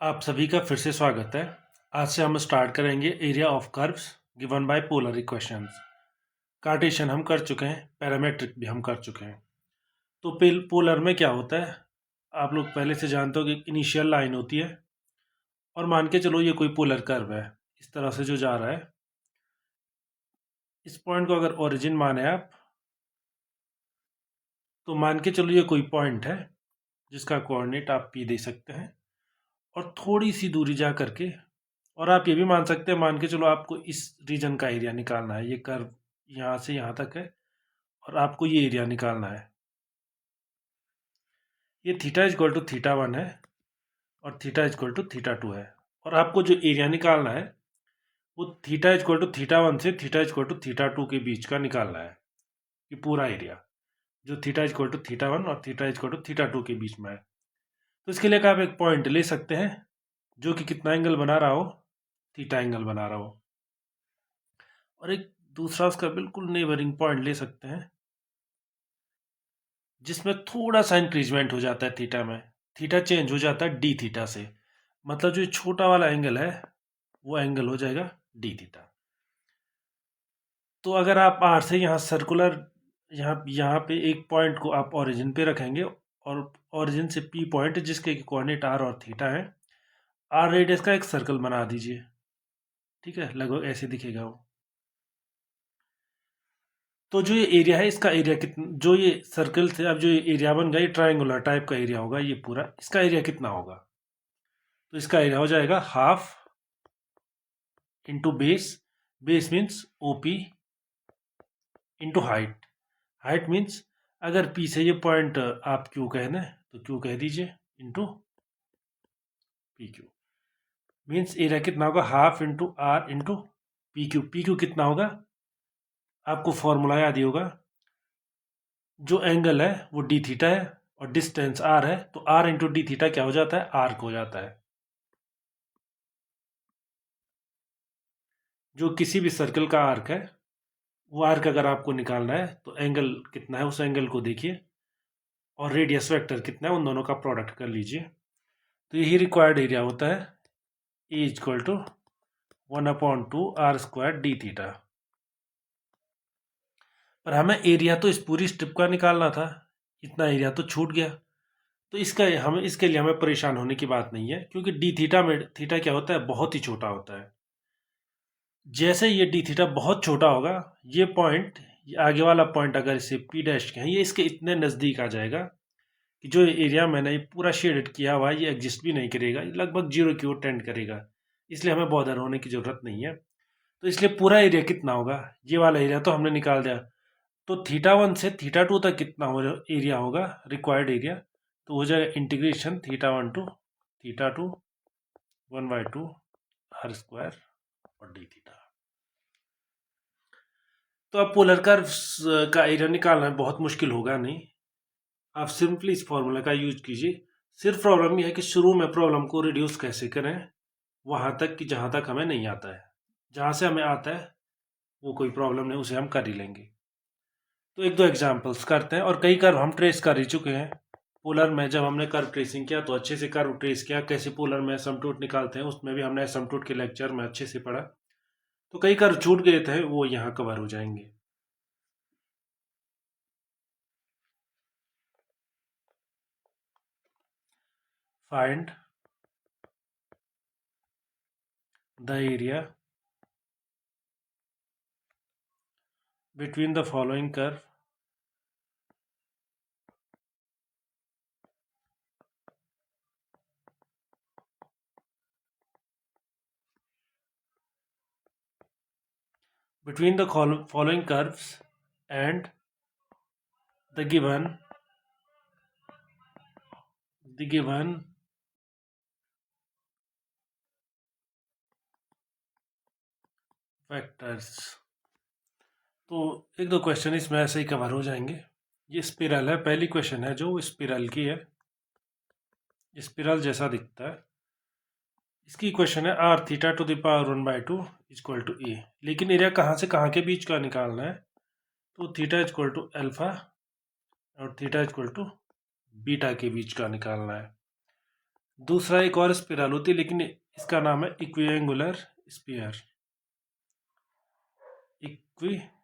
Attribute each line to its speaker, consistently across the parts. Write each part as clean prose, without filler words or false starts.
Speaker 1: आप सभी का फिर से स्वागत है। आज से हम स्टार्ट करेंगे area of curves given by polar equations. Cartesian हम कर चुके हैं, पैरामेट्रिक भी हम कर चुके हैं। तो पोलर में क्या होता है, आप लोग पहले से जानते हो कि इनिशियल लाइन होती है और मान के चलो ये कोई पोलर कर्व है, इस तरह से जो जा रहा है। इस पॉइंट को अगर ओरिजिन माने आप, तो मान के चलो ये कोई पॉइंट है जिसका कोऑर्डिनेट आप पी दे सकते हैं, और थोड़ी सी दूरी जा करके, और आप ये भी मान सकते हैं, मान के चलो आपको इस रीजन का एरिया निकालना है। ये कर्व यहाँ से यहाँ तक है और आपको ये एरिया निकालना है। ये theta is equal to theta 1 है और theta is equal to theta 2 है, और आपको जो एरिया निकालना है वो theta is equal to theta 1 से theta is equal to theta 2 के बीच का निकालना है। ये पूरा एरिया जो theta is equal to theta 1 और theta is equal to theta 2 के बीच में है। तो इसके लिए आप एक पॉइंट ले सकते हैं जो कि कितना एंगल बना रहा हो, थीटा एंगल बना रहा हो, और एक दूसरा उसका बिल्कुल नेबरिंग पॉइंट ले सकते हैं जिसमें थोड़ा सा इंक्रीजमेंट हो जाता है थीटा में। थीटा चेंज हो जाता है डी थीटा से, मतलब जो छोटा वाला एंगल है वो एंगल हो जाएगा डी थीटा। तो अगर आप आर से यहाँ सर्कुलर, यहाँ पे एक पॉइंट को आप ओरिजिन पे रखेंगे, और ओरिजिन से पी पॉइंट जिसके कोऑर्डिनेट आर और थीटा है, आर रेडियस का एक सर्कल बना दीजिए। ठीक है, लगभग ऐसे दिखेगा वो। तो जो ये एरिया है, इसका एरिया कितना, जो ये सर्कल से अब जो ये एरिया बन गया, ये ट्रायंगुलर टाइप का एरिया होगा ये पूरा। इसका एरिया कितना होगा, तो इसका एरिया हो जाएगा half into base. Base means OP into height. Height means अगर पी से ये पॉइंट आप क्यू कहना है तो क्यू कह दीजिए, into P Q. Means area कितना होगा, half into R into P Q. P Q कितना होगा, आपको फॉर्मूला याद ही होगा। जो एंगल है वो डी थीटा है और डिस्टेंस आर है, तो आर इंटू डी थीटा क्या हो जाता है, आर्क हो जाता है। जो किसी भी सर्कल का आर्क है, वो आर्क अगर आपको निकालना है तो एंगल कितना है उस एंगल को देखिए, और रेडियस वेक्टर कितना है, उन दोनों का प्रोडक्ट कर लीजिए। तो यही रिक्वायर्ड एरिया होता है, A equal to 1/2 are square d theta. पर हमें एरिया तो इस पूरी स्ट्रिप का निकालना था, इतना एरिया तो छूट गया। तो इसके लिए हमें परेशान होने की बात नहीं है, क्योंकि डी थीटा में थीटा क्या होता है, बहुत ही छोटा होता है। जैसे ये डी थीटा बहुत छोटा होगा, ये पॉइंट, ये आगे वाला पॉइंट अगर इसे पी डैश के हैं, ये इसके इतने नज़दीक आ जाएगा कि जो एरिया मैंने ये पूरा शेडेड किया हुआ है ये एग्जिस्ट भी नहीं करेगा, ये लगभग जीरो की ओर टेंड करेगा। इसलिए हमें बॉदर होने की ज़रूरत नहीं है। तो इसलिए पूरा एरिया कितना होगा, ये वाला एरिया तो हमने निकाल दिया। तो थीटा 1 से थीटा 2 तक कितना हो एरिया होगा, रिक्वायर्ड एरिया, तो हो जाएगा integration theta 1 to theta 2 1/2 are square और डी थीटा। तो अब पोलर कर्व्स का एरिया निकालना बहुत मुश्किल होगा नहीं, आप सिंपली इस फॉर्मूला का यूज कीजिए। सिर्फ प्रॉब्लम यह है कि शुरू में प्रॉब्लम को रिड्यूस कैसे करें वहाँ तक कि जहाँ तक हमें नहीं आता है। जहाँ से हमें आता है वो कोई प्रॉब्लम नहीं, उसे हम कर ही लेंगे। तो एक दो एग्जांपल्स करते हैं, और कई कर्व हम ट्रेस कर ही चुके हैं। पोलर में जब हमने कर्व ट्रेसिंग किया तो अच्छे से कर्व ट्रेस किया, कैसे पोलर में एसिम्पटोट निकालते हैं उसमें भी हमने एसिम्पटोट के लेक्चर में अच्छे से पढ़ा। तो कई कर्व छूट गए थे, वो यहाँ कवर हो जाएंगे। Find the area between the following curve between the following curves and the given vectors। तो एक दो क्वेश्चन इसमें ऐसे ही कवर हो जाएंगे। ये स्पिरल है, पहली क्वेश्चन है जो स्पिरल की है, स्पिरल जैसा दिखता है। इसकी इक्वेशन है r theta to the power 1/2 equal to a. लेकिन एरिया कहाँ से कहाँ के बीच का निकालना है, तो थीटा इक्वल टू अल्फा और थीटा इक्वल टू बीटा के बीच का निकालना है। दूसरा एक और स्पिरल होती है, लेकिन इसका नाम है इक्विएंगुलर स्फीयर, इक्विएंगुलर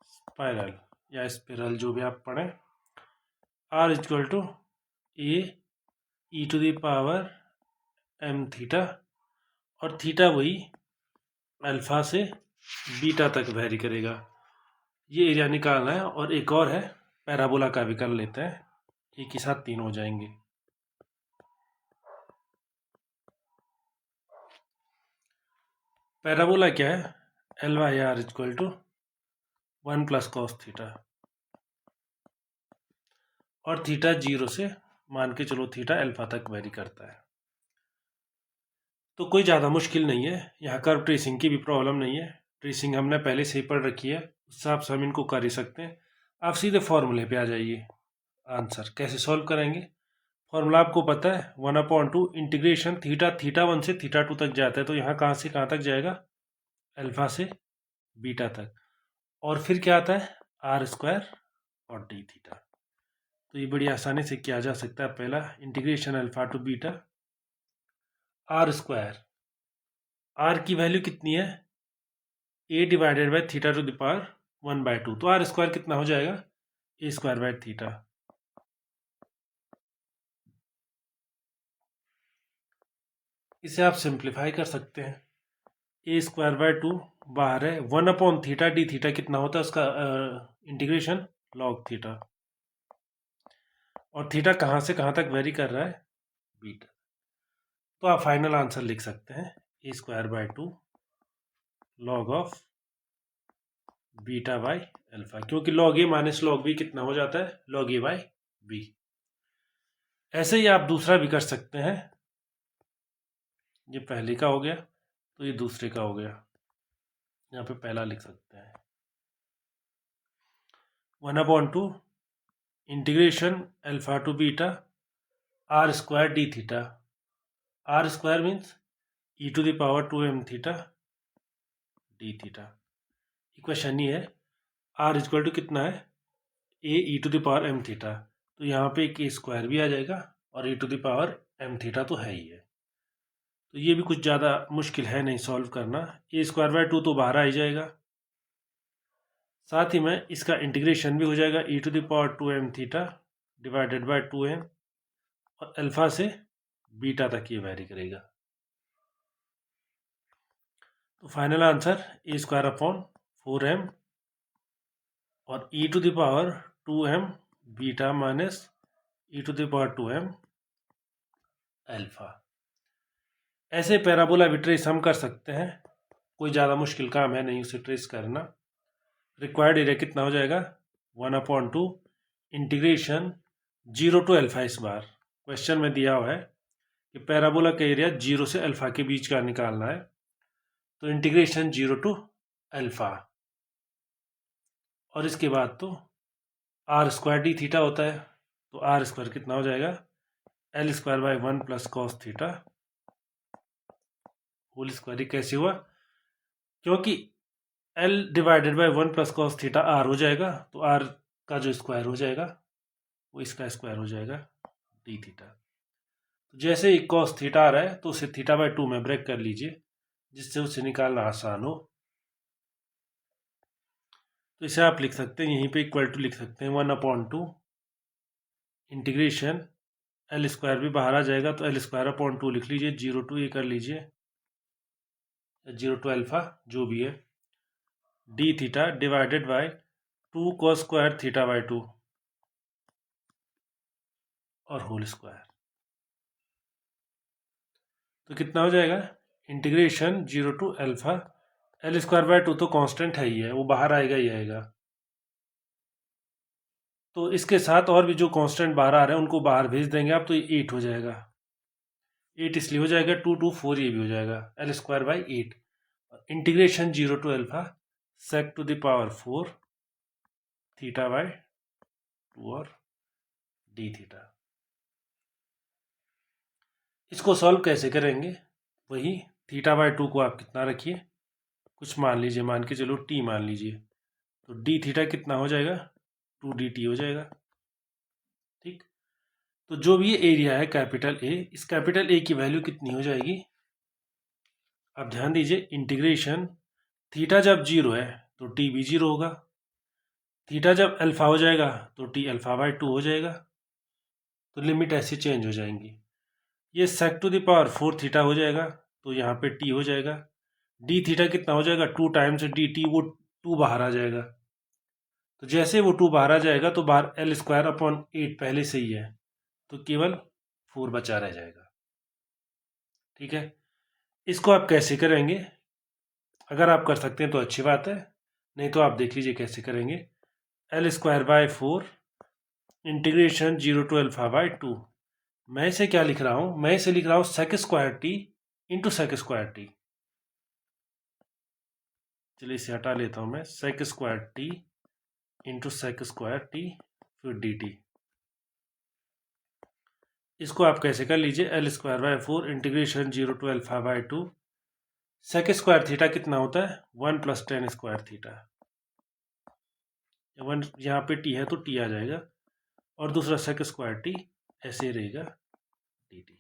Speaker 1: स्पाइरल या स्पिरल, जो भी आप पढ़ें। R equal to e⁻m theta, और थीटा वही अल्फा से बीटा तक वेरी करेगा। ये एरिया निकालना है। और एक और है, पैराबोला का भी कर लेते हैं, एक ही साथ तीन हो जाएंगे। पैराबोला क्या है? L/R equal to 1 plus cos theta, और थीटा 0 से मान के चलो थीटा अल्फा तक वेरी करता है। तो कोई ज़्यादा मुश्किल नहीं है, यहाँ कर्व ट्रेसिंग की भी प्रॉब्लम नहीं है। ट्रेसिंग हमने पहले से ही पढ़ रखी है, उस हिसाब से हम इनको कर ही सकते हैं। आप सीधे फॉर्मूले पे आ जाइए। आंसर कैसे सॉल्व करेंगे? फॉर्मूला आपको पता है, 1/2 इंटीग्रेशन थीटा 1 से थीटा 2 तक जाता है, तो यहाँ कहाँ से कहाँ तक जाएगा? अल्फा से बीटा तक। और फिर क्या आता है? r² और d थीटा। तो ये बड़ी आसानी से किया जा सकता है। पहला integration alpha two beta r², r की वैल्यू कितनी है? a divided by theta to the power 1/2, तो r² कितना हो जाएगा? a² by theta. इसे आप सिंप्लीफाई कर सकते हैं। a²/2 बाहर है, 1/थीटा डी थीटा कितना होता है उसका इंटीग्रेशन? Log theta. और थीटा कहाँ से कहाँ तक वेरी कर रहा है? बीटा। तो आप फाइनल आंसर लिख सकते हैं a²/2 log of beta by alpha, क्योंकि log A minus log B कितना हो जाता है? Log A by B. ऐसे ही आप दूसरा भी कर सकते हैं। ये पहले का हो गया, तो ये दूसरे का हो गया। यहाँ पे पहला लिख सकते हैं 1/2 integration alpha two beta r² d theta. r² means e⁻²m theta d theta. Equation ये है, r इक्वल टू कितना है? a e⁻m theta. तो यहाँ पे एक a² भी आ जाएगा, और e⁻m थीटा तो है ही है। तो ये भी कुछ ज़्यादा मुश्किल है नहीं सॉल्व करना। a²/2 तो बाहर आ ही जाएगा, साथ ही में इसका इंटीग्रेशन भी हो जाएगा e⁻2m theta divided bye 2m, और अल्फा से बीटा तक ये वेरी करेगा। तो फाइनल आंसर a²/4m और e⁻2m beta minus e⁻2m alpha. ऐसे पैराबोला भी ट्रेस हम कर सकते हैं, कोई ज़्यादा मुश्किल काम है नहीं उसे ट्रेस करना। रिक्वायर्ड एरिया कितना हो जाएगा? 1/2 इंटीग्रेशन 0 टू अल्फा। इस बार क्वेश्चन में दिया हुआ है कि पैराबोला का एरिया 0 से अल्फा के बीच का निकालना है, तो इंटीग्रेशन 0 टू अल्फा, और इसके बाद तो r² d थीटा होता है, तो r² कितना हो जाएगा? L² by 1 plus cos theta whole square. कैसे हुआ? क्योंकि L divided by 1 plus cos theta r हो जाएगा, तो r का जो स्क्वायर हो जाएगा वो इसका स्क्वायर हो जाएगा d थीटा। तो जैसे ही कॉस थीटा आ रहा है, तो उसे θ/2 में ब्रेक कर लीजिए, जिससे उसे निकालना आसान हो। तो इसे आप लिख सकते हैं, यहीं पे इक्वल टू लिख सकते हैं 1/2 इंटीग्रेशन L² भी बाहर आ जाएगा, तो L²/2 लिख लीजिए, 0 टू ये कर लीजिए, 0 टू अल्फा जो भी है, d theta divided by 2 cos square θ/2 और होल स्क्वायर। तो कितना हो जाएगा? इंटीग्रेशन 0 टू अल्फा, L²/2 तो कांस्टेंट है ही है, वो बाहर आएगा ही आएगा। तो इसके साथ और भी जो कांस्टेंट बाहर आ रहे हैं उनको बाहर भेज देंगे आप, तो ये 8 हो जाएगा। 8 इसलिए हो जाएगा, 2 2 4 ये भी हो जाएगा, L²/8। Integration 0 to alpha sec to the power 4 θ/2 और d थीटा। इसको सॉल्व कैसे करेंगे? वही θ/2 को आप कितना रखिए, कुछ मान लीजिए, मान के चलो t मान लीजिए, तो d थीटा कितना हो जाएगा? 2dt हो जाएगा। ठीक, तो जो भी एरिया है कैपिटल ए, इस कैपिटल ए की वैल्यू कितनी हो जाएगी? अब ध्यान दीजिए, इंटीग्रेशन थीटा जब 0 है तो टी भी 0 होगा, थीटा जब अल्फा हो जाएगा तो टी अल्फा बाय 2 हो जाएगा। तो लिमिट ऐसे चेंज हो जाएंगी। ये सेक टू द पावर 4 थीटा हो जाएगा, तो यहाँ पे टी हो जाएगा। डी थीटा कितना हो जाएगा? 2 टाइम्स डी टी, वो 2 बाहर आ जाएगा। तो जैसे वो 2 बाहर आ जाएगा तो बाहर एल स्क्वायर अपॉन 8 पहले से ही है, तो केवल 4 बचा रह जाएगा। ठीक है, इसको आप कैसे करेंगे? अगर आप कर सकते हैं तो अच्छी बात है, नहीं तो आप देख लीजिए कैसे करेंगे। L square by 4 integration 0 to alpha by 2। मैं इसे क्या लिख रहा हूं? मैं इसे लिख रहा हूं sec square T into sec square T. चलिए इसे हटा लेता हूं मैं, sec square T into sec square T फिर डी टी। इसको आप कैसे कर लीजिए? L square by 4 integration 0 to alpha by 2। Sec square theta कितना होता है? 1 प्लस टेन स्क्वायर थीटा। 1 यहाँ पे टी है तो टी आ जाएगा, और दूसरा सेक स्क्वायर टी ऐसे रहेगा डी टी।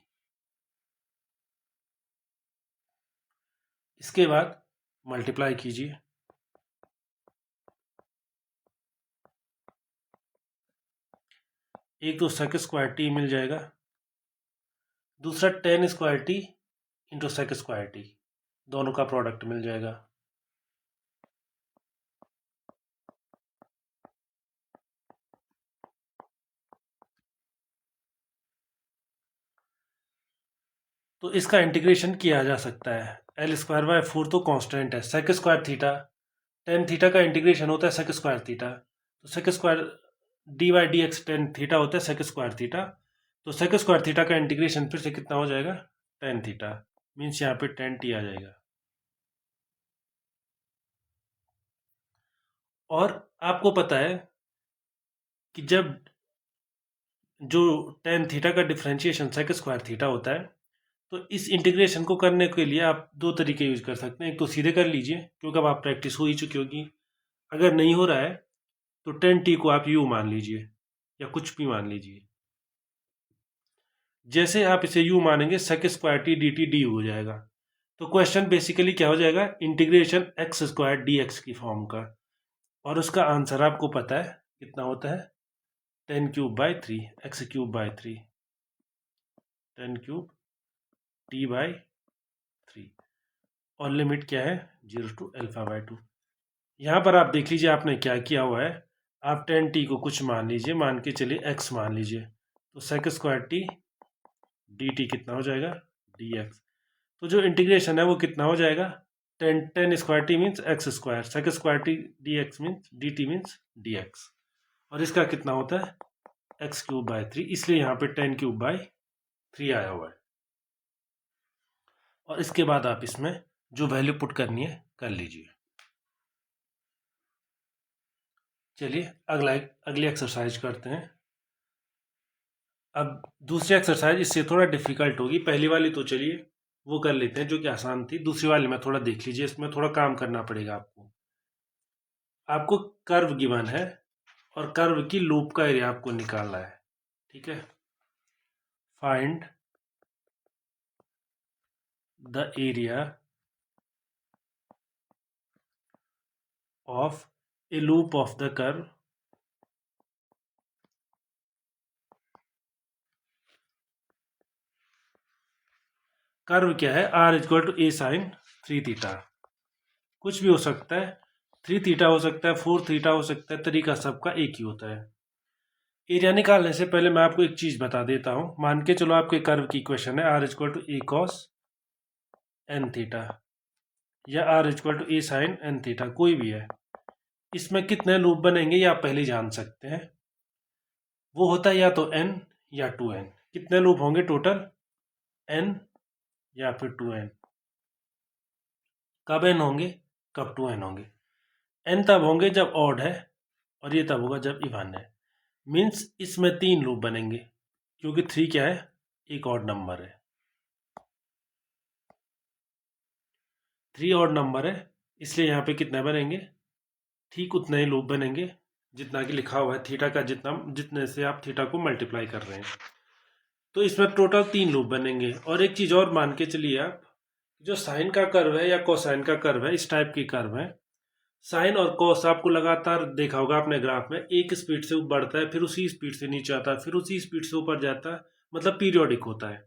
Speaker 1: इसके बाद मल्टीप्लाई कीजिए, एक तो सेक स्क्वायर टी मिल जाएगा, दूसरा tan square T into sec square T, दोनों का प्रोडक्ट मिल जाएगा। तो इसका इंटीग्रेशन किया जा सकता है। एल स्क्वायर बाय 4 तो कांस्टेंट है, sec square theta, tan theta का इंटीग्रेशन होता है सेक स्क्वायर थीटा, तो sec square D by D X tan theta होता है सेक स्क्वायर थीटा। तो सेक स्क्वायर थीटा का इंटीग्रेशन फिर से कितना हो जाएगा? टेन थीटा, मीन्स यहाँ पे टेन टी आ जाएगा। और आपको पता है कि जब जो टेन थीटा का डिफ्रेंशिएशन सेक स्क्वायर थीटा होता है, तो इस इंटीग्रेशन को करने के लिए आप दो तरीके यूज कर सकते हैं। एक तो सीधे कर लीजिए, क्योंकि अब आप प्रैक्टिस हो ही चुकी होगी। अगर नहीं हो रहा है तो टेन टी को आप यू मान लीजिए या कुछ भी मान लीजिए। जैसे आप इसे यू मानेंगे, sec square t d t d हो जाएगा। तो क्वेश्चन बेसिकली क्या हो जाएगा? Integration x square d x की फॉर्म का, और उसका आंसर आपको पता है कितना होता है? 10³/3 x³/3, 10³ t/3, और लिमिट क्या है? 0 टू अल्फा बाय 2। यहाँ पर आप देख लीजिए आपने क्या किया हुआ है। आप 10t को कुछ मान लीजिए, मान के चलिए x मान लीजिए, तो sec square t d t कितना हो जाएगा? D x. तो जो इंटीग्रेशन है वो कितना हो जाएगा? Tan square t means x square, sec square t d x means d t means d x, और इसका कितना होता है? x³/3, इसलिए यहाँ पे 10³/3 आया हुआ है। और इसके बाद आप इसमें जो वैल्यू पुट करनी है कर लीजिए। चलिए अगली एक्सरसाइज करते हैं। अब दूसरी एक्सरसाइज इससे थोड़ा डिफिकल्ट होगी, पहली वाली तो चलिए वो कर लेते हैं जो कि आसान थी, दूसरी वाली में थोड़ा देख लीजिए, इसमें थोड़ा काम करना पड़ेगा आपको। आपको कर्व गिवन है और कर्व की लूप का एरिया आपको निकालना है। ठीक है, find the area of a loop of the curve curve क्या है? r equal to a sine 3 theta. कुछ भी हो सकता है, 3 थीटा हो सकता है, 4 थीटा हो सकता है, तरीका सबका एक ही होता है। एरिया निकालने से पहले मैं आपको एक चीज बता देता हूं। मान के चलो आपके कर्व की इक्वेशन है r equal to a cos n theta या r equal to a sine n theta, कोई भी है। इसमें कितने लूप बनेंगे ये आप पहले ही जान सकते हैं। वो होता है या तो n या 2n। कितने लूप होंगे टोटल? n या फिर 2n। कब n होंगे? कब 2n होंगे? n तब होंगे जब ऑड है, और ये तब होगा जब इवन है। मीन्स इसमें 3 लूप बनेंगे, क्योंकि 3 क्या है? एक ऑड नंबर है। 3 ऑड नंबर है, इसलिए यहाँ पे कितने बनेंगे? ठीक उतने ही लूप बनेंगे जितना कि लिखा हुआ है थीटा का, जितने से आप थीटा को मल्टीप्लाई कर रहे हैं। तो इसमें टोटल 3 लूप बनेंगे। और एक चीज़ और मान के चलिए आप, जो साइन का कर्व है या कोसाइन का कर्व है, इस टाइप की कर्व है। साइन और कॉस आपको लगातार देखा होगा अपने ग्राफ में, एक स्पीड से बढ़ता है, फिर उसी स्पीड से नीचे आता है, फिर उसी स्पीड से ऊपर जाता है, मतलब पीरियोडिक होता है।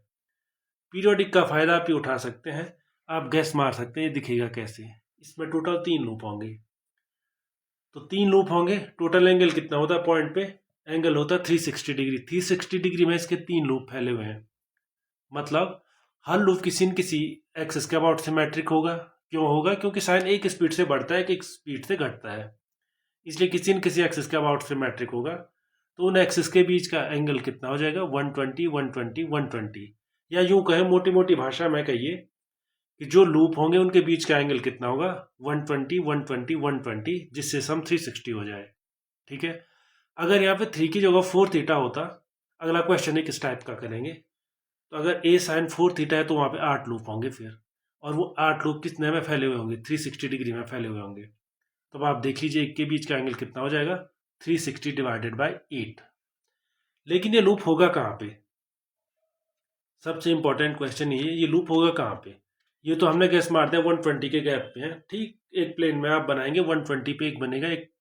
Speaker 1: पीरियोडिक का फायदा आप ये उठा सकते हैं। आप गैस मार सकते हैं ये दिखेगा कैसे। इसमें टोटल 3 लूप होंगे। तो 3 लूप होंगे, टोटल एंगल कितना होता है पॉइंट पे? एंगल होता है 360 डिग्री। 360 डिग्री में इसके 3 लूप फैले हुए हैं। मतलब हर लूप किसी न किसी एक्सिस के अबाउट सिमेट्रिक होगा। क्यों होगा? क्योंकि साइन एक स्पीड से बढ़ता है, एक स्पीड से घटता है, इसलिए किसी न किसी एक्सिस के अबाउट सिमेट्रिक होगा। तो उन एक्सिस के बीच का एंगल कितना हो जाएगा? 120, 120, 120। या यूं कहें मोटी मोटी भाषा में कहिए कि जो लूप होंगे उनके बीच का एंगल कितना होगा? 120, 120, 120, जिससे सम 360 हो जाए। ठीक है। अगर यहाँ पे 3 की जगह 4 थीटा होता, अगला क्वेश्चन एक इस टाइप का करेंगे। तो अगर ए साइन 4 थीटा है तो वहाँ पे 8 लूप होंगे फिर। और वो 8 लूप कितने में फैले हुए होंगे? 360 डिग्री में फैले हुए होंगे। तो अब आप देख लीजिए एक के बीच का एंगल कितना हो जाएगा? 360 डिवाइडेड बाई 8। लेकिन ये लूप होगा कहाँ पे? सबसे इंपॉर्टेंट क्वेश्चन ये लूप होगा कहाँ पे? ये तो हमने गैस मारते हैं 120 के गैप पे है। ठीक एक प्लेन में आप बनाएंगे, 120 पे एक बनेगा, एक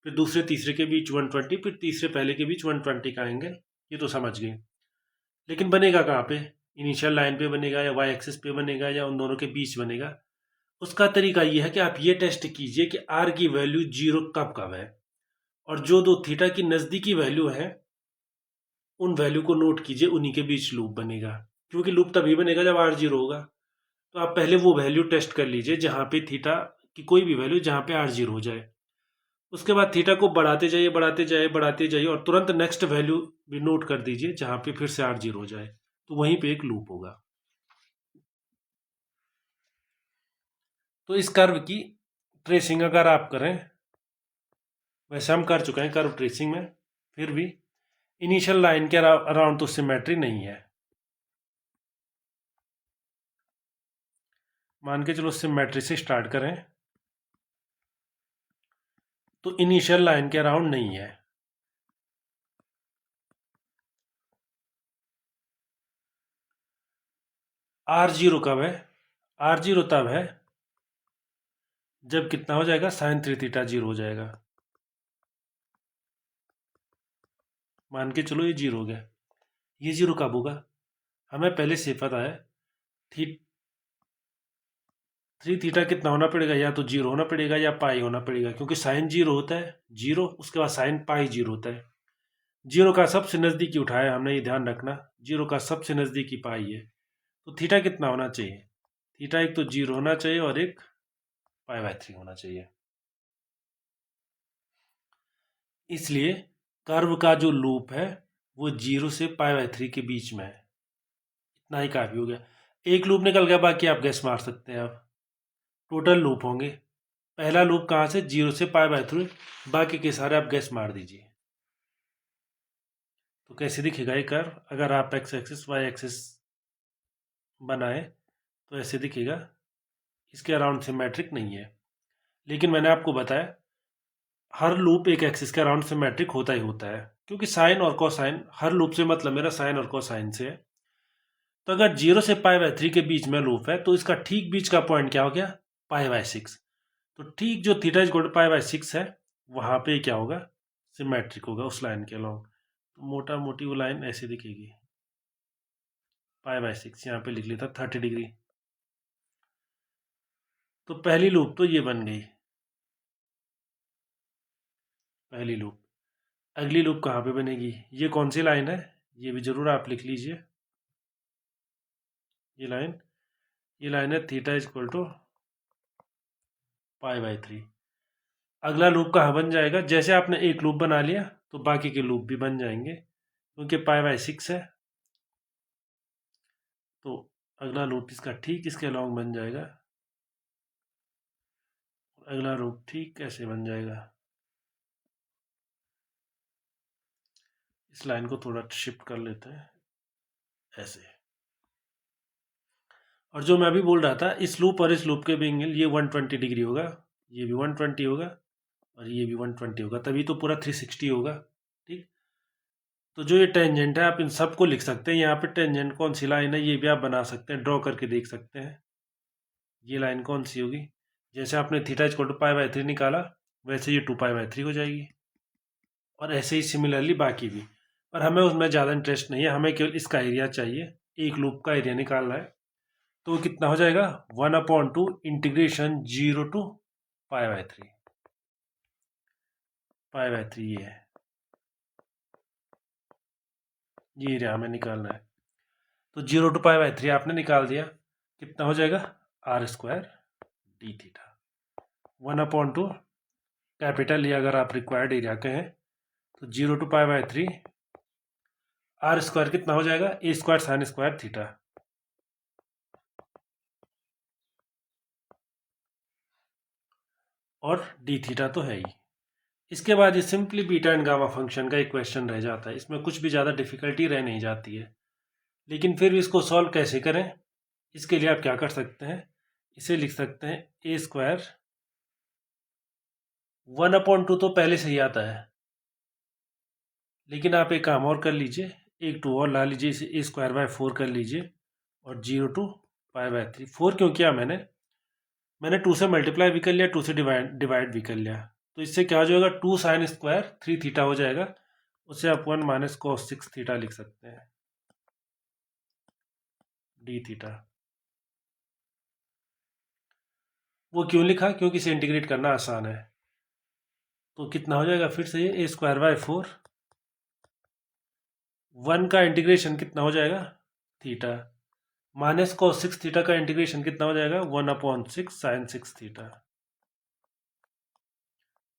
Speaker 1: फिर दूसरे तीसरे के बीच 120, फिर तीसरे पहले के बीच 120 का एंगल। ये तो समझ गए। लेकिन बनेगा कहाँ पे? इनिशियल लाइन पे बनेगा, या वाई एक्सिस पे बनेगा, या उन दोनों के बीच बनेगा? उसका तरीका ये है कि आप ये टेस्ट कीजिए कि आर की वैल्यू 0 कब कब है, और जो दो थीटा की नज़दीकी वैल्यू है उन वैल्यू को नोट कीजिए, उन्हीं के बीच लूप बनेगा। क्योंकि लूप तभी बनेगा जब आर 0 होगा। तो आप पहले वो वैल्यू टेस्ट कर लीजिए जहाँ पे थीटा की कोई भी वैल्यू जहाँ पे आर 0 हो जाए। उसके बाद थीटा को बढ़ाते जाइए, बढ़ाते जाइए, बढ़ाते जाइए, और तुरंत नेक्स्ट वैल्यू भी नोट कर दीजिए जहाँ पे फिर से आर 0 हो जाए। तो वहीं पे एक लूप होगा। तो इस कर्व की ट्रेसिंग अगर आप करें, वैसे हम कर चुके हैं कर्व ट्रेसिंग में, फिर भी इनिशियल लाइन के अराउंड तो सिमेट्री नहीं है। मान के चलो सिमेट्री से स्टार्ट करें, तो इनिशियल लाइन के अराउंड नहीं है। आर 0 कब है? आर 0 तब है जब कितना हो जाएगा? साइन 3 थीटा 0 हो जाएगा। मान के चलो ये 0 हो गया। ये 0 कब होगा? हमें पहले से पता है थी 3 थीटा कितना होना पड़ेगा? या तो 0 होना पड़ेगा या पाई होना पड़ेगा, क्योंकि साइन 0 होता है 0, उसके बाद साइन पाई 0 होता है। 0 का सबसे नज़दीकी उठाया हमने, ये ध्यान रखना। 0 का सबसे नज़दीकी पाई है। तो थीटा कितना होना चाहिए? थीटा एक तो 0 होना चाहिए और एक पाई/3 होना चाहिए। इसलिए कर्व का जो लूप है वो 0 से पाई/3 के बीच में है। इतना ही काफ़ी हो गया। एक लूप निकल गया, बाकी आप गैस मार सकते हैं। आप टोटल लूप होंगे। पहला लूप कहाँ से? 0 से पाई/3। बाकी के सारे आप गैस मार दीजिए। तो कैसे दिखेगा ये कर्व? अगर आप एक्स एक्सिस वाई एक्सिस बनाए तो ऐसे दिखेगा। इसके अराउंड सिमेट्रिक नहीं है। लेकिन मैंने आपको बताया हर लूप एक एक्सिस के अराउंड सिमेट्रिक होता ही होता है, क्योंकि साइन और कोसाइन, हर लूप से मतलब मेरा साइन और कोसाइन से है। तो अगर 0 से पाई/3 के बीच में लूप है तो इसका ठीक बीच का पॉइंट क्या हो गया? पाई/6। तो ठीक जो थीटा इज इक्वल टू पाई/6 है, वहाँ पे क्या होगा? सिमेट्रिक होगा उस लाइन के अलोंग। तो मोटा मोटी वो लाइन ऐसे दिखेगी, पाई/6। यहाँ पे लिख लेता 30 डिग्री। तो पहली लूप तो ये बन गई, पहली लूप। अगली लूप कहाँ पे बनेगी? ये कौन सी लाइन है? ये भी जरूर आप लिख लीजिए। ये लाइन है थीटा इज इक्वल टू पाई/3। अगला लूप कहाँ बन जाएगा? जैसे आपने एक लूप बना लिया तो बाकी के लूप भी बन जाएंगे, क्योंकि पाई/6 है। तो अगला लूप इसका ठीक इसके अलोंग बन जाएगा। अगला लूप ठीक कैसे बन जाएगा? इस लाइन को थोड़ा शिफ्ट कर लेते हैं ऐसे। और जो मैं अभी बोल रहा था, इस लूप और इस लूप के भी एंगल, ये 120 डिग्री होगा, ये भी 120 होगा, और ये भी 120 होगा, तभी तो पूरा 360 होगा। ठीक, तो जो ये टेंजेंट है आप इन सबको लिख सकते हैं। यहाँ पे टेंजेंट कौन सी लाइन है ये भी आप बना सकते हैं, ड्रॉ करके देख सकते हैं। ये लाइन कौन सी होगी, जैसे आपने थीटा इक्वल टू π/3 निकाला वैसे ये 2π/3 हो जाएगी, और ऐसे ही सिमिलरली बाकी भी। पर हमें उसमें ज़्यादा इंटरेस्ट नहीं है, हमें केवल इसका एरिया चाहिए, एक लूप का एरिया निकालना है। तो वो कितना हो जाएगा, 1/2 इंटीग्रेशन 0 टू π/3। π/3 ये है, ये एरिया हमें निकालना है। तो 0 टू π/3 आपने निकाल दिया, कितना हो जाएगा, r² d थीटा। 1/2 कैपिटल, ये अगर आप रिक्वायर्ड एरिया कहें तो 0 टू π/3 r² कितना हो जाएगा, a² sin² थीटा। और डी थीटा तो है ही। इसके बाद ये simply beta and gamma function का एक क्वेश्चन रह जाता है, इसमें कुछ भी ज़्यादा डिफिकल्टी रह नहीं जाती है। लेकिन फिर इसको सॉल्व कैसे करें, इसके लिए आप क्या कर सकते हैं, इसे लिख सकते हैं a²। 1/2 तो पहले से ही आता है, लेकिन आप एक काम और कर लीजिए, एक 2 और ला लीजिए, इसे a²/4 कर लीजिए, और 0 टू π/3। 4 क्यों किया मैंने 2 से मल्टीप्लाई भी कर लिया, 2 से डिवाइड भी कर लिया। तो इससे क्या हो जाएगा, 2 sin² 3 थीटा हो जाएगा, उसे आप 1 - cos 6 थीटा लिख सकते हैं, डी थीटा। वो क्यों लिखा, क्योंकि इसे इंटीग्रेट करना आसान है। तो कितना हो जाएगा फिर से, ये a²/4, 1 का इंटीग्रेशन कितना हो जाएगा, थीटा, माइनस cos 6 थीटा का इंटीग्रेशन कितना हो जाएगा, 1/6 sin 6 थीटा,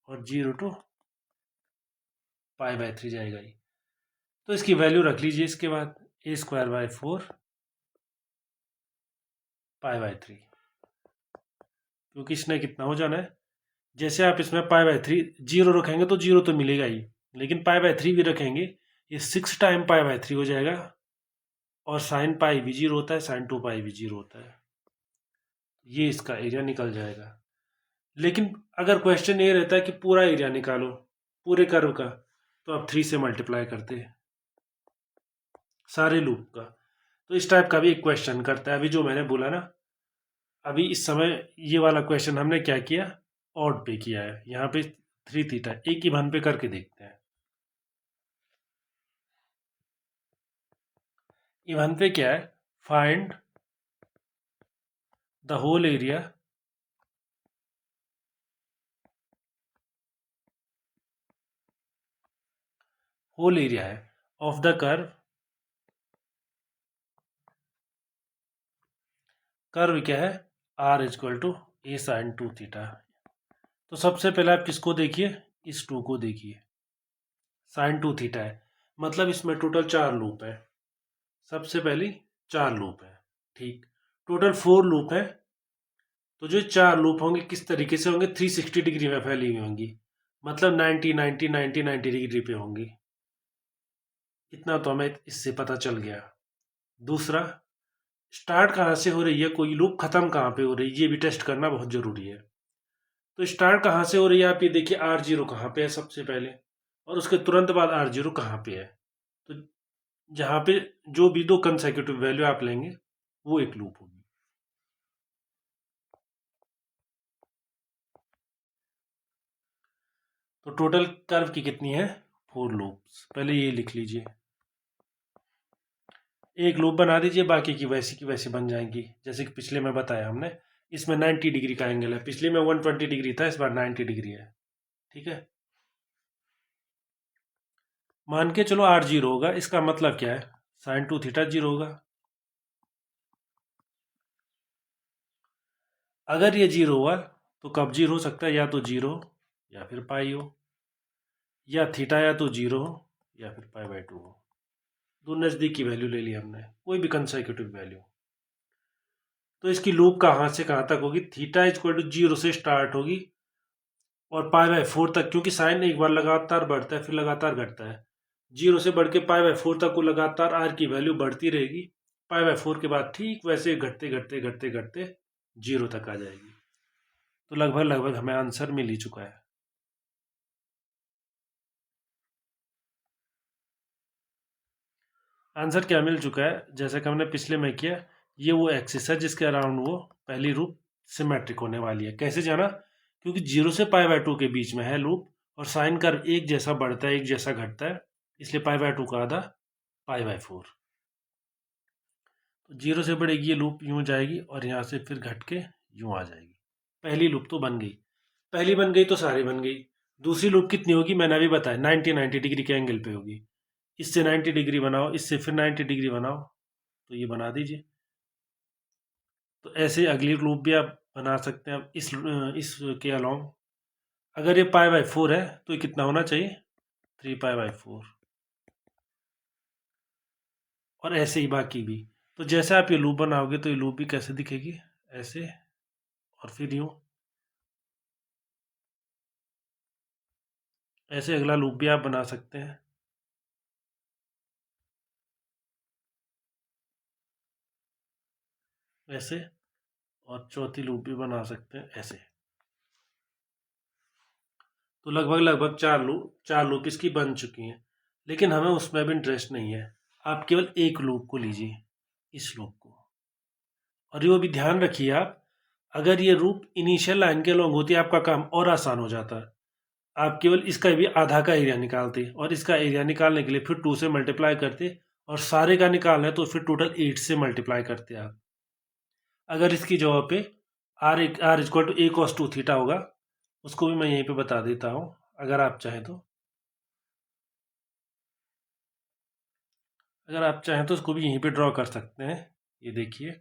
Speaker 1: और 0 टू π/3 जाएगा ये। तो इसकी वैल्यू रख लीजिए इसके बाद, a²/4 π/3, क्योंकि इसने कितना हो जाना है, जैसे आप इसमें π/3 0 रखेंगे तो 0 तो मिलेगा ही, लेकिन π/3 भी रखेंगे, ये 6 टाइम π/3 हो जाएगा, और साइन पाई भी 0 होता है, sin 2π भी 0 होता है, ये इसका एरिया निकल जाएगा। लेकिन अगर क्वेश्चन ये रहता है कि पूरा एरिया निकालो पूरे कर्व का, तो आप 3 से मल्टीप्लाई करते हैं सारे लूप का। तो इस टाइप का भी एक क्वेश्चन करता है। अभी जो मैंने बोला ना, अभी इस समय ये वाला क्वेश्चन हमने क्या किया, ऑड पे किया है, यहाँ पे 3 थीटा एक ही भान पे करके देखते हैं। इवन पे क्या है, फाइंड द होल एरिया है ऑफ द कर्व क्या है, r इक्वल टू a sin 2 थीटा। तो सबसे पहले आप किसको देखिए, इस 2 को देखिए, sin 2 थीटा है, मतलब इसमें टोटल 4 लूप है। सबसे पहले 4 लूप है, ठीक, टोटल 4 लूप है। तो जो 4 लूप होंगे किस तरीके से होंगे, 360 डिग्री में फैली हुई होंगी, मतलब 90 90 90 90 डिग्री पे होंगी। इतना तो हमें इससे पता चल गया। दूसरा, स्टार्ट कहाँ से हो रही है, कोई लूप खत्म कहाँ पे हो रही है, ये भी टेस्ट करना बहुत जरूरी है। तो स्टार्ट कहाँ से हो रही है, आप ये देखिए r0 कहाँ पे है सबसे पहले, और उसके तुरंत बाद r0 कहाँ पे है। तो जहाँ पे जो भी 2 कंसेक्यूटिव वैल्यू आप लेंगे वो एक लूप होगी। तो टोटल कर्व की कितनी है, 4 लूप्स। पहले ये लिख लीजिए, एक लूप बना दीजिए, बाकी की वैसी बन जाएंगी, जैसे कि पिछले में बताया हमने। इसमें 90 डिग्री का एंगल है, पिछले में 120 डिग्री था, इस बार 90 डिग्री है, ठीक है। मान के चलो r0 होगा, इसका मतलब क्या है, sin 2 थीटा 0 होगा। अगर ये 0 हुआ तो कब 0 हो सकता है, या तो 0 या फिर पाई हो, या थीटा या तो 0 हो या फिर π/2 हो। दो नज़दीक की वैल्यू ले ली हमने, कोई भी कंसेक्यूटिव वैल्यू। तो इसकी लूप कहाँ से कहाँ तक होगी, थीटा इक्वल टू 0 से स्टार्ट होगी और π/4 तक, क्योंकि साइन एक बार लगातार बढ़ता है फिर लगातार घटता है, 0 से बढ़ के π/4 तक वो लगातार r की वैल्यू बढ़ती रहेगी। π/4 के बाद ठीक वैसे घटते घटते घटते घटते 0 तक आ जाएगी। तो लगभग लगभग हमें आंसर मिल ही चुका है। आंसर क्या मिल चुका है, जैसा कि हमने पिछले में किया, ये वो एक्सिस है जिसके अराउंड वो पहली लूप सिमेट्रिक होने वाली है। कैसे जाना? क्योंकि 0 से π/2 के बीच में है लूप और साइन कर्व एक जैसा बढ़ता है एक जैसा घटता है, इसलिए π/2 का आधा π/4। तो 0 से बढ़ेगी ये लूप, यूं जाएगी और यहाँ से फिर घट के यूं आ जाएगी। पहली लूप तो बन गई, पहली बन गई तो सारी बन गई। दूसरी लूप कितनी होगी मैंने अभी बताया, 90 डिग्री के एंगल पे होगी। इससे 90 डिग्री बनाओ, इससे फिर 90 डिग्री बनाओ, तो ये बना दीजिए। तो ऐसे अगली लूप भी आप बना सकते हैं। अब इस के अलोंग अगर ये π/4 है तो ये कितना होना चाहिए, 3π/4। और ऐसे ही बाकी भी। तो जैसे आप ये लूप बनाओगे तो ये लूप भी कैसे दिखेगी, ऐसे, और फिर यूं। ऐसे अगला लूप भी आप बना सकते हैं, ऐसे। और चौथी लूप भी बना सकते हैं ऐसे। तो लगभग लगभग चार लूप इसकी बन चुकी हैं। लेकिन हमें उसमें भी इंटरेस्ट नहीं है, आप केवल एक लूप को लीजिए, इस लूप को। और ये भी ध्यान रखिए आप, अगर ये लूप इनिशियल लाइन के लॉन्ग होती है आपका काम और आसान हो जाता है। आप केवल इसका भी आधा का एरिया निकालते और इसका एरिया निकालने के लिए फिर 2 से मल्टीप्लाई करते, और सारे का निकालना है तो फिर टोटल 8 से मल्टीप्लाई करते आप। अगर इसकी जगह पे r equal to a cos 2 theta होगा, उसको भी मैं यहीं पे बता देता हूँ अगर आप चाहें तो। अगर आप चाहें तो उसको भी यहीं पे ड्रॉ कर सकते हैं। ये देखिए,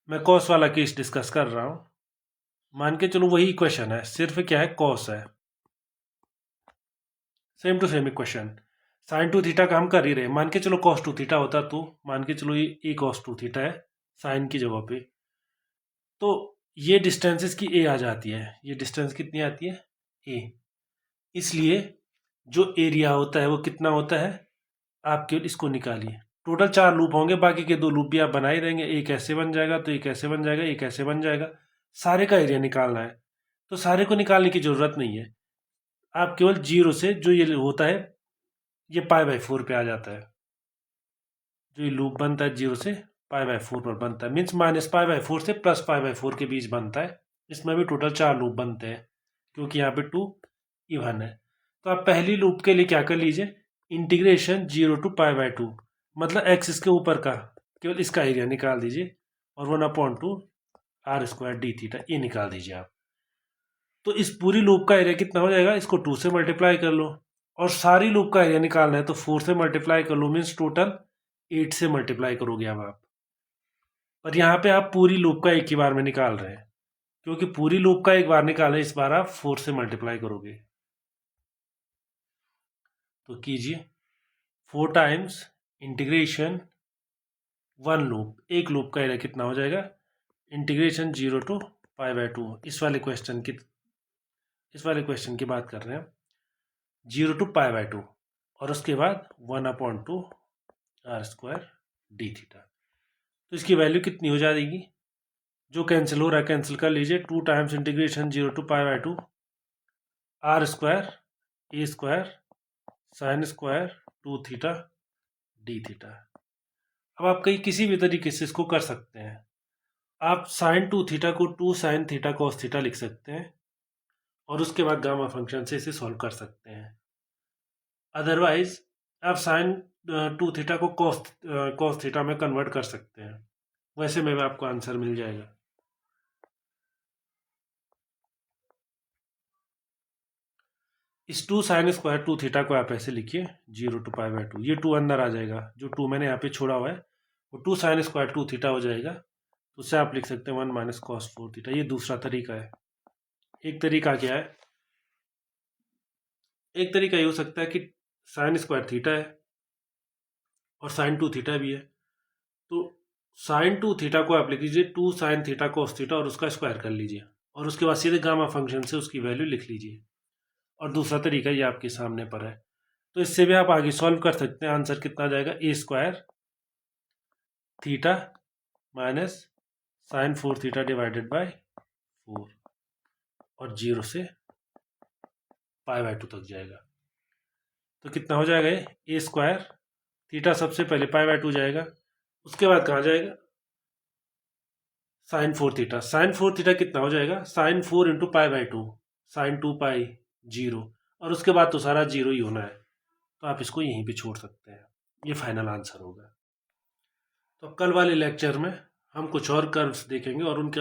Speaker 1: मैं कॉस वाला केस डिस्कस कर रहा हूँ। मान के चलो वही इक्वेशन है, सिर्फ क्या है, कॉस है। Same to same equation, sine 2 theta का हम कर ही रहे। मान के चलो कॉस 2 थीटा होता तो मान के चलो ये ए कॉस 2 थीटा है साइन की जगह पे, तो ये डिस्टेंस इसकी ए आ जाती है। ये डिस्टेंस कितनी आती है, ए। इसलिए जो एरिया होता है वो कितना होता है, आप केवल इसको निकालिए। टोटल 4 लूप होंगे, बाकी के 2 लूप भी आप बना ही देंगे। एक ऐसे बन जाएगा तो एक ऐसे बन जाएगा, एक ऐसे बन जाएगा। सारे का एरिया निकालना है तो सारे को निकालने की जरूरत नहीं है। आप केवल 0 से जो ये होता है ये π/4 पे आ जाता है। जो ये लूप बनता है 0 से π/4 पर बनता है, मीन्स -π/4 से +π/4 के बीच बनता है। इसमें भी टोटल 4 लूप बनते हैं क्योंकि यहाँ पे 2 इवन है। तो आप पहली लूप के लिए क्या कर लीजिए, इंटीग्रेशन 0 टू π/2, मतलब एक्स इसके ऊपर का, केवल इसका एरिया निकाल दीजिए और 1/2 r² d थीटा ये निकाल दीजिए आप। तो इस पूरी लूप का एरिया कितना हो जाएगा, इसको 2 से मल्टीप्लाई कर लो, और सारी लूप का एरिया निकालना है तो 4 से मल्टीप्लाई कर लो, मीन्स टोटल 8 से मल्टीप्लाई करोगे अब आप। और यहाँ पे आप पूरी लूप का एक ही बार में निकाल रहे हैं, क्योंकि पूरी लूप का एक बार निकाल रहे हैं, इस बार आप 4 से मल्टीप्लाई करोगे। तो कीजिए 4 टाइम्स इंटीग्रेशन 1 लूप, एक लूप का एरिया कितना हो जाएगा, इंटीग्रेशन 0 टू π/2। इस वाले क्वेश्चन की बात कर रहे हैं, 0 टू π/2, और उसके बाद 1/2 r² d थीटा। तो इसकी वैल्यू कितनी हो जाएगी, जो कैंसिल हो रहा है कैंसिल कर लीजिए। 2 times integration 0 to π/2 r² a² sin² 2 theta d theta. अब आप कहीं किसी भी तरीके से इसको कर सकते हैं। आप sin 2 थीटा को 2 sin थीटा cos थीटा लिख सकते हैं, और उसके बाद गामा फंक्शन से इसे सॉल्व कर सकते हैं। अदरवाइज आप sin 2 थीटा को cos थीटा में कन्वर्ट कर सकते हैं, वैसे में भी आपको आंसर मिल जाएगा। इस 2 sin² 2 थीटा को आप ऐसे लिखिए 0 टू π/2, ये 2 अंदर आ जाएगा, जो 2 मैंने यहाँ पे छोड़ा हुआ है वो 2 sin² 2 थीटा हो जाएगा। तो उससे आप लिख सकते हैं 1 - cos 4 थीटा। ये दूसरा तरीका है। एक तरीका क्या है, एक तरीका ये हो सकता है कि sin² थीटा है और sin 2 थीटा भी है, तो sin 2 थीटा को आप लिख लीजिए 2 sin थीटा cos थीटा और उसका स्क्वायर कर लीजिए, और उसके बाद सीधे गामा फंक्शन से उसकी वैल्यू लिख लीजिए। और दूसरा तरीका ये आपके सामने पर है, तो इससे भी आप आगे सॉल्व कर सकते हैं। आंसर कितना आ जाएगा, a² theta minus sin 4 theta divided bye 4, और 0 से π/2 तक जाएगा। तो कितना हो जाएगा ये, ए स्क्वायर थीटा सबसे पहले π/2 जाएगा, उसके बाद कहाँ जाएगा, साइन 4 थीटा। साइन 4 थीटा कितना हो जाएगा, साइन 4 इंटू π/2, साइन 2π 0, और उसके बाद तो सारा जीरो ही होना है, तो आप इसको यहीं पे छोड़ सकते हैं। ये फाइनल आंसर होगा। तो कल वाले लेक्चर में हम कुछ और कर्व्स देखेंगे और उनके